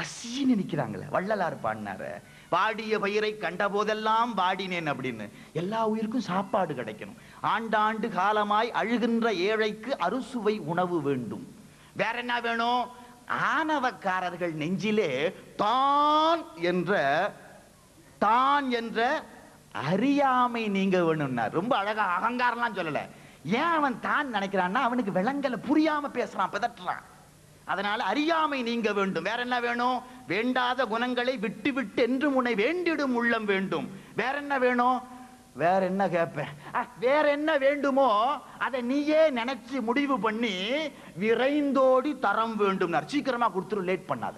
பசின்னு நிக்கிறாங்களே. வள்ளலார் பாடினாரு, வாடிய பயிரை கண்ட போதெல்லாம் வாடினேன் அப்படின்னு. எல்லா உயிருக்கும் சாப்பாடு கிடைக்கணும். ஆண்டாண்டு காலமாய் அழுகின்ற ஏழைக்கு அறுசுவை உணவு வேண்டும். வேற என்ன வேணும்? ஆணவக்காரர்கள் நெஞ்சிலே தான் என்ற அறியாமை நீங்க வேணும்னார். ரொம்ப அழகா, அகங்காரம்லாம் சொல்லல. ஏன் அவன் தான் நினைக்கிறான்னா அவனுக்கு விளங்கல, புரியாம பேசுறான், பிதற்றான். அதனால அறியாமை நீங்க வேண்டும். வேற என்ன வேணும்? வேண்டாத குணங்களை விட்டு விட்டு என்று முனை வேண்டிடும் உள்ளம் வேண்டும். வேற என்ன வேணும்? வேற என்ன கேட்பேன்? வேற என்ன வேண்டுமோ அதை நீயே நினைச்சு முடிவு பண்ணி விரைந்தோடி தரம் வேண்டும். சீக்கிரமா கொடுத்துரு, லேட் பண்ணாத.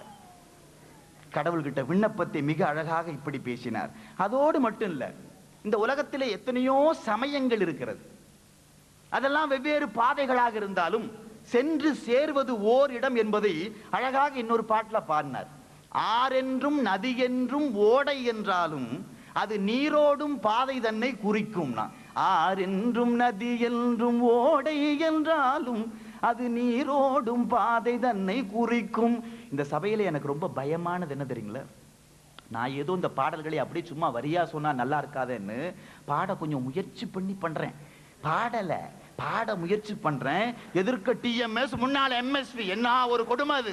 கடவுள்கிட்ட விண்ணப்பத்தை மிக அழகாக இப்படி பேசினார். அதோடு மட்டும் இல்ல, இந்த உலகத்திலே எத்தனையோ சமயங்கள் இருக்கிறது. அதெல்லாம் வெவ்வேறு பாதைகளாக இருந்தாலும் சென்று சேர்வது ஓர் இடம் என்பதை அழகாக இன்னொரு பாட்டுல பாடினார். ஆறென்றும் நதி என்றும் ஓடை என்றாலும் அது நீரோடும் பாதை தன்னை குறிக்கும். ஆறென்றும் நதி என்றும் ஓடை என்றாலும் அது நீரோடும் பாதை தன்னை குறிக்கும். இந்த சபையில எனக்கு ரொம்ப பயமானது என்ன தெரியுங்களா? நான் ஏதோ இந்த பாடல்களை அப்படியே சும்மா வரியா சொன்னா நல்லா இருக்காதுன்னு பாட கொஞ்சம் முயற்சி பண்ணி பண்றேன். பாட முயற்சி பண்றேன். எதிர்க்க டிஎம்எஸ், முன்னால எம்எஸ்பி. என்ன ஒரு கொடுமை அது!